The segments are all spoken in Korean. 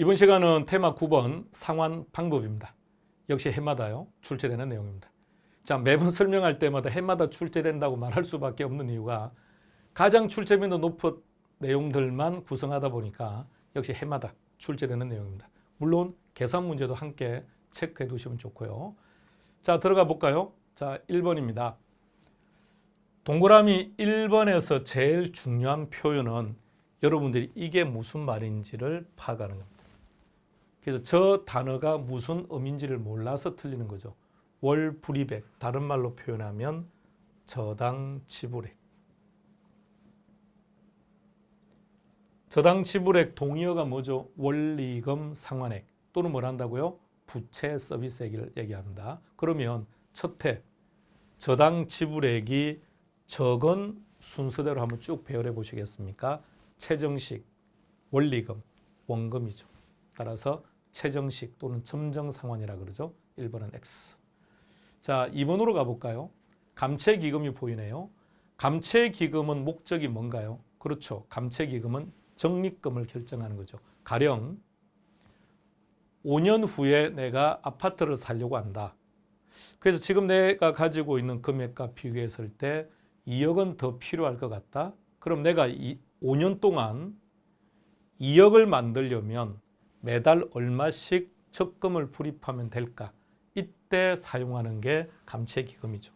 이번 시간은 테마 9번 상환 방법입니다. 역시 해마다요 출제되는 내용입니다. 자, 매번 설명할 때마다 해마다 출제된다고 말할 수밖에 없는 이유가 가장 출제빈도 높은 내용들만 구성하다 보니까 역시 해마다 출제되는 내용입니다. 물론 계산 문제도 함께 체크해 두시면 좋고요. 자, 들어가 볼까요? 자, 1번입니다. 동그라미 1번에서 제일 중요한 표현은 여러분들이 이게 무슨 말인지를 파악하는 겁니다. 그래서 저 단어가 무슨 의미인지를 몰라서 틀리는 거죠. 월불이백, 다른 말로 표현하면 저당지불액. 저당지불액 동의어가 뭐죠? 원리금 상환액 또는 뭘 한다고요? 부채 서비스액을 얘기합니다. 그러면 첫해 저당지불액이 적은 순서대로 한번 쭉 배열해 보시겠습니까? 최정식, 원리금, 원금이죠. 따라서 최정식 또는 점정상환이라 그러죠. 1번은 X. 자, 2번으로 가볼까요? 감채기금이 보이네요. 감채기금은 목적이 뭔가요? 그렇죠. 감채기금은 적립금을 결정하는 거죠. 가령 5년 후에 내가 아파트를 사려고 한다. 그래서 지금 내가 가지고 있는 금액과 비교했을 때 2억은 더 필요할 것 같다. 그럼 내가 5년 동안 2억을 만들려면 매달 얼마씩 적금을 불입하면 될까? 이때 사용하는 게 감채기금이죠.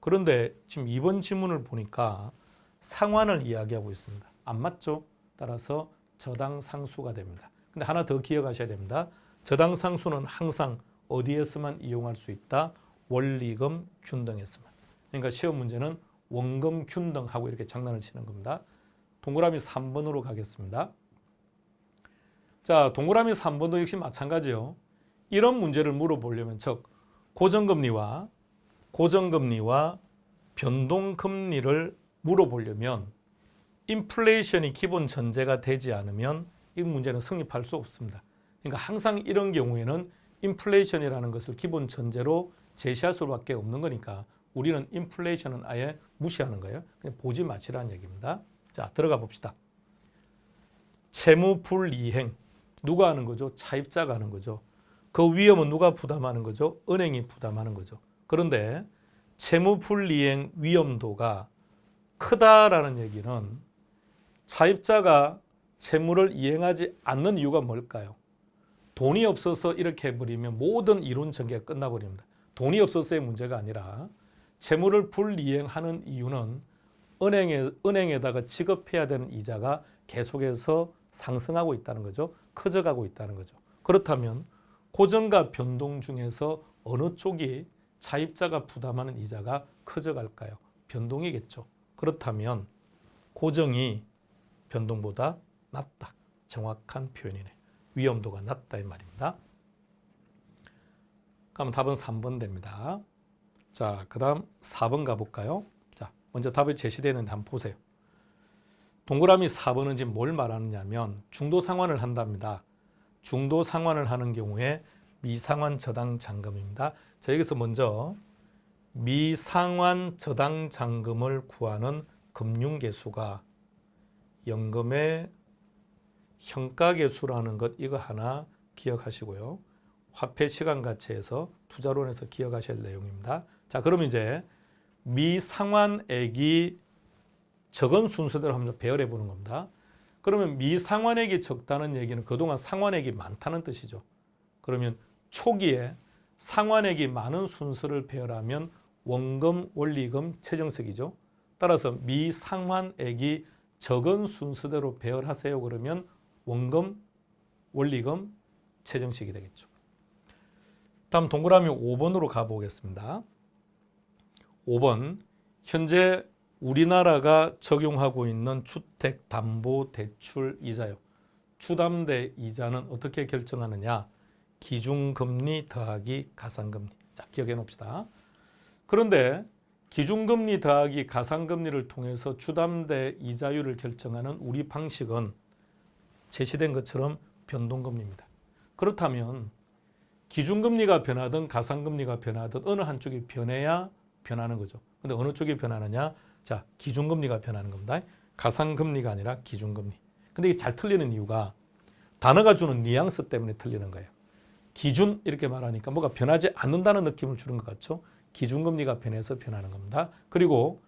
그런데 지금 이번 지문을 보니까 상환을 이야기하고 있습니다. 안 맞죠? 따라서 저당상수가 됩니다. 근데 하나 더 기억하셔야 됩니다. 저당상수는 항상 어디에서만 이용할 수 있다? 원리금 균등에서만. 그러니까 시험 문제는 원금 균등하고 이렇게 장난을 치는 겁니다. 동그라미 3번으로 가겠습니다. 자, 동그라미 3번도 역시 마찬가지요. 이런 문제를 물어보려면 즉 고정금리와 변동금리를 물어보려면 인플레이션이 기본 전제가 되지 않으면 이 문제는 성립할 수 없습니다. 그러니까 항상 이런 경우에는 인플레이션이라는 것을 기본 전제로 제시할 수밖에 없는 거니까 우리는 인플레이션은 아예 무시하는 거예요. 그냥 보지 마시라는 얘기입니다. 자, 들어가 봅시다. 채무불이행. 누가 하는 거죠? 차입자가 하는 거죠. 그 위험은 누가 부담하는 거죠? 은행이 부담하는 거죠. 그런데 채무불이행 위험도가 크다라는 얘기는 차입자가 채무를 이행하지 않는 이유가 뭘까요? 돈이 없어서 이렇게 해버리면 모든 이론 전개가 끝나버립니다. 돈이 없어서의 문제가 아니라 채무를 불이행하는 이유는 은행에다가 지급해야 되는 이자가 계속해서 상승하고 있다는 거죠. 커져가고 있다는 거죠. 그렇다면 고정과 변동 중에서 어느 쪽이 차입자가 부담하는 이자가 커져갈까요? 변동이겠죠. 그렇다면 고정이 변동보다 낮다. 정확한 표현이네. 위험도가 낮다 이 말입니다. 그럼 답은 3번 됩니다. 자, 그 다음 4번 가볼까요? 자, 먼저 답이 제시되는데 한번 보세요. 동그라미 4번은 지금 뭘 말하느냐면 중도 상환을 한답니다. 중도 상환을 하는 경우에 미상환 저당 잔금입니다. 자, 여기서 먼저 미상환 저당 잔금을 구하는 금융계수가 연금의 현가계수라는 것 이거 하나 기억하시고요. 화폐 시간 가치에서 투자론에서 기억하실 내용입니다. 자, 그럼 이제 미상환액이 적은 순서대로 한번 배열해 보는 겁니다. 그러면 미상환액이 적다는 얘기는 그동안 상환액이 많다는 뜻이죠. 그러면 초기에 상환액이 많은 순서를 배열하면 원금, 원리금, 최정식이죠. 따라서 미상환액이 적은 순서대로 배열하세요. 그러면 원금, 원리금, 최정식이 되겠죠. 다음 동그라미 5번으로 가보겠습니다. 5번, 현재 우리나라가 적용하고 있는 주택담보대출 이자요. 주담대 이자는 어떻게 결정하느냐? 기준금리 더하기 가산금리. 자, 기억해 놓읍시다. 그런데 기준금리 더하기 가산금리를 통해서 주담대 이자율을 결정하는 우리 방식은 제시된 것처럼 변동금리입니다. 그렇다면 기준금리가 변하든 가산금리가 변하든 어느 한쪽이 변해야 변하는 거죠. 근데 어느 쪽이 변하느냐? 자, 기준금리가 변하는 겁니다. 가산금리가 아니라 기준금리. 근데 이게 잘 틀리는 이유가 단어가 주는 뉘앙스 때문에 틀리는 거예요. 기준 이렇게 말하니까 뭐가 변하지 않는다는 느낌을 주는 것 같죠. 기준금리가 변해서 변하는 겁니다. 그리고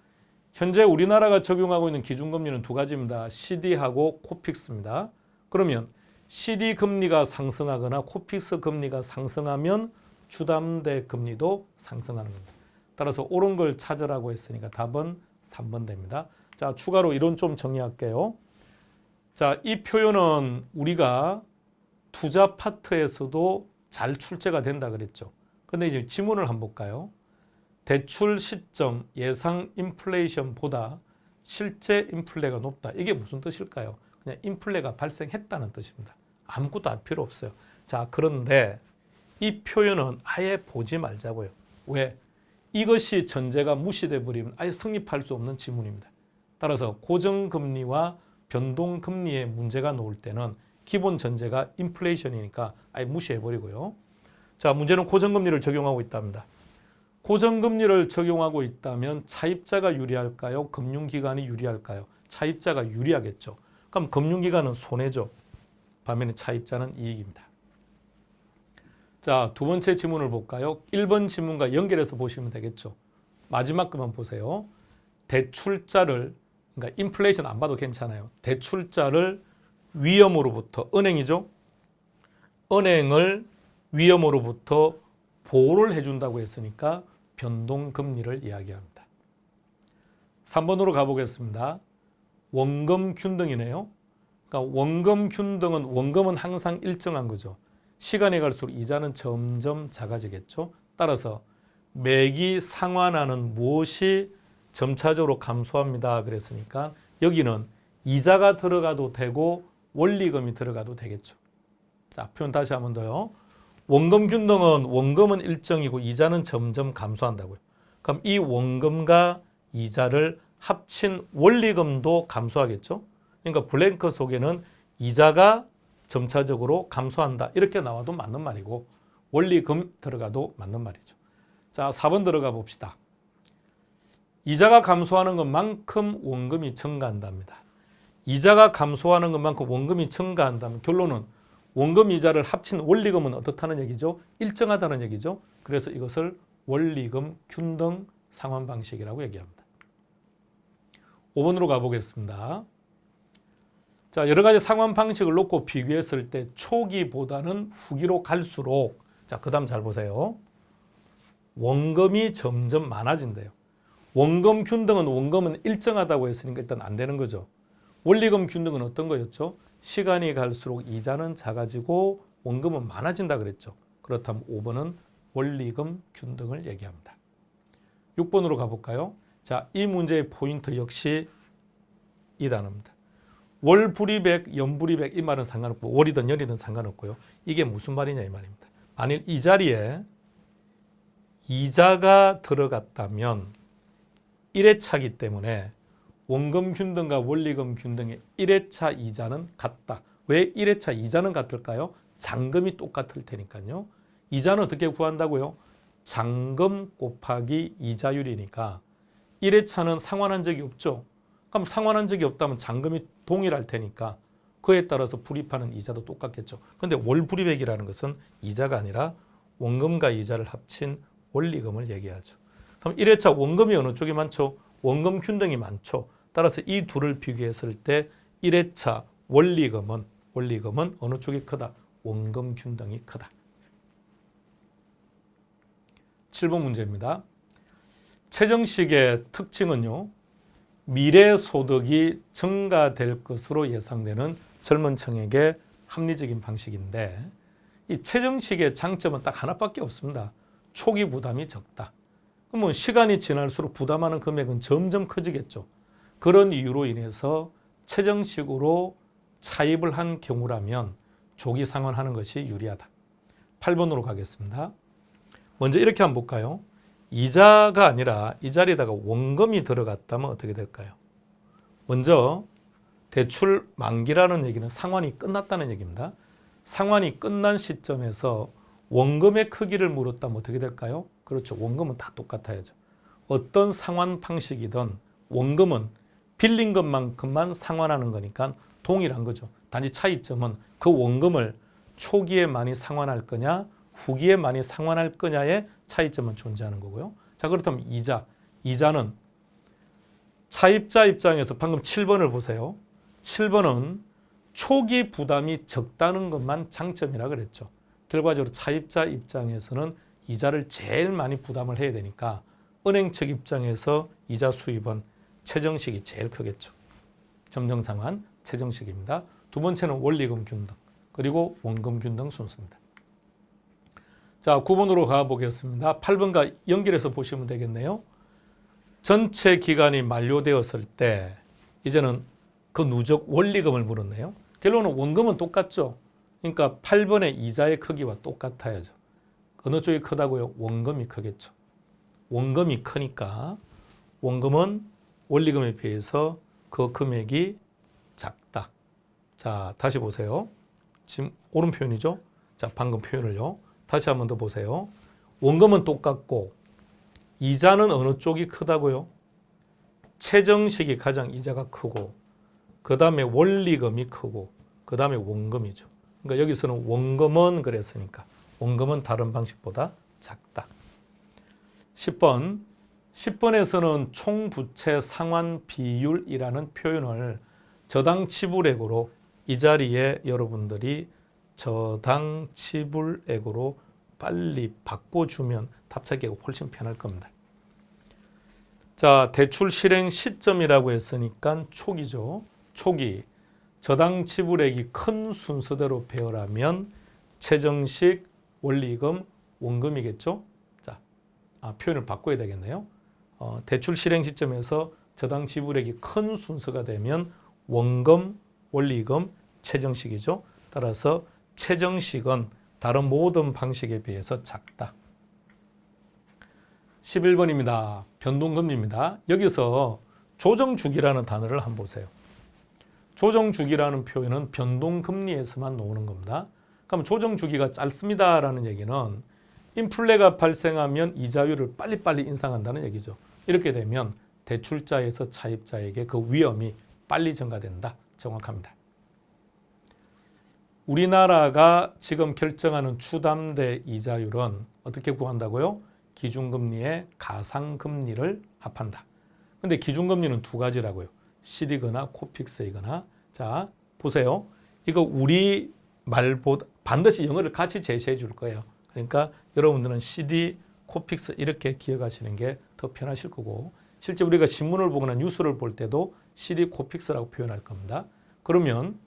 현재 우리나라가 적용하고 있는 기준금리는 두 가지입니다. CD하고 코픽스입니다. 그러면 CD 금리가 상승하거나 코픽스 금리가 상승하면 주담대 금리도 상승하는 겁니다. 따라서 옳은 걸 찾으라고 했으니까 답은 3번 됩니다. 자, 추가로 이론 좀 정리할게요. 자, 이 표현은 우리가 투자 파트에서도 잘 출제가 된다 그랬죠. 근데 이제 지문을 한번 볼까요? 대출 시점 예상 인플레이션보다 실제 인플레가 높다. 이게 무슨 뜻일까요? 그냥 인플레가 발생했다는 뜻입니다. 아무것도 할 필요 없어요. 자, 그런데 이 표현은 아예 보지 말자고요. 왜? 이것이 전제가 무시돼 버리면 아예 성립할 수 없는 지문입니다. 따라서 고정금리와 변동금리에 문제가 나올 때는 기본 전제가 인플레이션이니까 아예 무시해 버리고요. 자, 문제는 고정금리를 적용하고 있답니다. 고정금리를 적용하고 있다면 차입자가 유리할까요? 금융기관이 유리할까요? 차입자가 유리하겠죠. 그럼 금융기관은 손해죠. 반면에 차입자는 이익입니다. 자, 두 번째 지문을 볼까요? 1번 지문과 연결해서 보시면 되겠죠. 마지막 것만 보세요. 대출자를, 그러니까 인플레이션 안 봐도 괜찮아요. 대출자를 위험으로부터, 은행이죠. 은행을 위험으로부터 보호를 해준다고 했으니까 변동금리를 이야기합니다. 3번으로 가보겠습니다. 원금균등이네요. 그러니까 원금은 항상 일정한 거죠. 시간이 갈수록 이자는 점점 작아지겠죠. 따라서 매기 상환하는 무엇이 점차적으로 감소합니다. 그랬으니까 여기는 이자가 들어가도 되고 원리금이 들어가도 되겠죠. 자, 표현 다시 한번 더요. 원금은 일정이고 이자는 점점 감소한다고요. 그럼 이 원금과 이자를 합친 원리금도 감소하겠죠. 그러니까 블랭크 속에는 이자가 점차적으로 감소한다. 이렇게 나와도 맞는 말이고 원리금 들어가도 맞는 말이죠. 자, 4번 들어가 봅시다. 이자가 감소하는 것만큼 원금이 증가한답니다. 이자가 감소하는 것만큼 원금이 증가한다면 결론은 원금 이자를 합친 원리금은 어떻다는 얘기죠? 일정하다는 얘기죠. 그래서 이것을 원리금 균등 상환 방식이라고 얘기합니다. 5번으로 가보겠습니다. 자, 여러 가지 상환 방식을 놓고 비교했을 때 초기보다는 후기로 갈수록, 자, 그 다음 잘 보세요. 원금이 점점 많아진대요. 원금 균등은 원금은 일정하다고 했으니까 일단 안 되는 거죠. 원리금 균등은 어떤 거였죠? 시간이 갈수록 이자는 작아지고 원금은 많아진다 그랬죠. 그렇다면 5번은 원리금 균등을 얘기합니다. 6번으로 가볼까요? 자, 이 문제의 포인트 역시 이 단어입니다. 월불이백, 연불이백 이 말은 상관없고 월이든 연이든 상관없고요. 이게 무슨 말이냐 이 말입니다. 만일 이 자리에 이자가 들어갔다면 1회차이기 때문에 원금 균등과 원리금 균등의 1회차 이자는 같다. 왜 1회차 이자는 같을까요? 잔금이 똑같을 테니까요. 이자는 어떻게 구한다고요? 잔금 곱하기 이자율이니까 1회차는 상환한 적이 없죠. 그럼 상환한 적이 없다면 잔금이 동일할 테니까 그에 따라서 불입하는 이자도 똑같겠죠. 그런데 월불이백이라는 것은 이자가 아니라 원금과 이자를 합친 원리금을 얘기하죠. 그럼 1회차 원금이 어느 쪽이 많죠? 원금 균등이 많죠. 따라서 이 둘을 비교했을 때 1회차 원리금은 어느 쪽이 크다? 원금 균등이 크다. 7번 문제입니다. 최정식의 특징은요. 미래 소득이 증가될 것으로 예상되는 젊은 층에게 합리적인 방식인데 이 최정식의 장점은 딱 하나밖에 없습니다. 초기 부담이 적다. 그러면 시간이 지날수록 부담하는 금액은 점점 커지겠죠. 그런 이유로 인해서 최정식으로 차입을 한 경우라면 조기 상환하는 것이 유리하다. 8번으로 가겠습니다. 먼저 이렇게 한번 볼까요? 이자가 아니라 이 자리에다가 원금이 들어갔다면 어떻게 될까요? 먼저 대출 만기라는 얘기는 상환이 끝났다는 얘기입니다. 상환이 끝난 시점에서 원금의 크기를 물었다면 어떻게 될까요? 그렇죠. 원금은 다 똑같아야죠. 어떤 상환 방식이든 원금은 빌린 것만큼만 상환하는 거니까 동일한 거죠. 단지 차이점은 그 원금을 초기에 많이 상환할 거냐 후기에 많이 상환할 거냐의 차이점은 존재하는 거고요. 자, 그렇다면 이자는 차입자 입장에서 방금 7번을 보세요. 7번은 초기 부담이 적다는 것만 장점이라 그랬죠. 결과적으로 차입자 입장에서는 이자를 제일 많이 부담을 해야 되니까 은행 측 입장에서 이자 수입은 최정식이 제일 크겠죠. 점정상환 최정식입니다. 두 번째는 원리금 균등 그리고 원금 균등 순서입니다. 자, 9번으로 가보겠습니다. 8번과 연결해서 보시면 되겠네요. 전체 기간이 만료되었을 때 이제는 그 누적 원리금을 물었네요. 결론은 원금은 똑같죠. 그러니까 8번의 이자의 크기와 똑같아야죠. 어느 쪽이 크다고요? 원금이 크겠죠. 원금이 크니까 원금은 원리금에 비해서 그 금액이 작다. 자, 다시 보세요. 지금 옳은 표현이죠. 자, 방금 표현을요. 다시 한 번 더 보세요. 원금은 똑같고 이자는 어느 쪽이 크다고요? 최정식이 가장 이자가 크고 그 다음에 원리금이 크고 그 다음에 원금이죠. 그러니까 여기서는 원금은 그랬으니까 원금은 다른 방식보다 작다. 10번. 10번에서는 총부채 상환 비율이라는 표현을 저당 지불액으로 이 자리에 여러분들이 저당 지불액으로 빨리 바꿔주면 답찾기가 훨씬 편할 겁니다. 자, 대출 실행 시점이라고 했으니까 초기죠. 초기. 저당 지불액이 큰 순서대로 배열하면 최정식, 원리금, 원금이겠죠. 자, 표현을 바꿔야 되겠네요. 대출 실행 시점에서 저당 지불액이 큰 순서가 되면 원금, 원리금, 최정식이죠. 따라서 최정식은 다른 모든 방식에 비해서 작다. 11번입니다. 변동금리입니다. 여기서 조정주기라는 단어를 한번 보세요. 조정주기라는 표현은 변동금리에서만 나오는 겁니다. 그럼 조정주기가 짧습니다라는 얘기는 인플레가 발생하면 이자율을 빨리빨리 인상한다는 얘기죠. 이렇게 되면 대출자에서 차입자에게 그 위험이 빨리 전가된다. 정확합니다. 우리나라가 지금 결정하는 추담대 이자율은 어떻게 구한다고요? 기준금리에 가상금리를 합한다. 근데 기준금리는 두 가지라고요. CD거나 코픽스이거나. 자, 보세요. 이거 우리 말보다 반드시 영어를 같이 제시해 줄 거예요. 그러니까 여러분들은 CD, 코픽스 이렇게 기억하시는 게 더 편하실 거고 실제 우리가 신문을 보거나 뉴스를 볼 때도 CD, 코픽스라고 표현할 겁니다. 그러면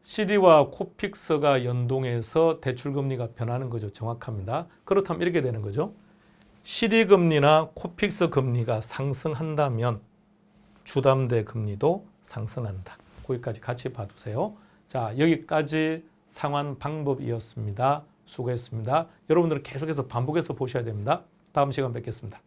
CD와 코픽스가 연동해서 대출금리가 변하는 거죠. 정확합니다. 그렇다면 이렇게 되는 거죠. CD 금리나 코픽스 금리가 상승한다면 주담대 금리도 상승한다. 거기까지 같이 봐두세요. 자, 여기까지 상환 방법이었습니다. 수고했습니다. 여러분들은 계속해서 반복해서 보셔야 됩니다. 다음 시간 뵙겠습니다.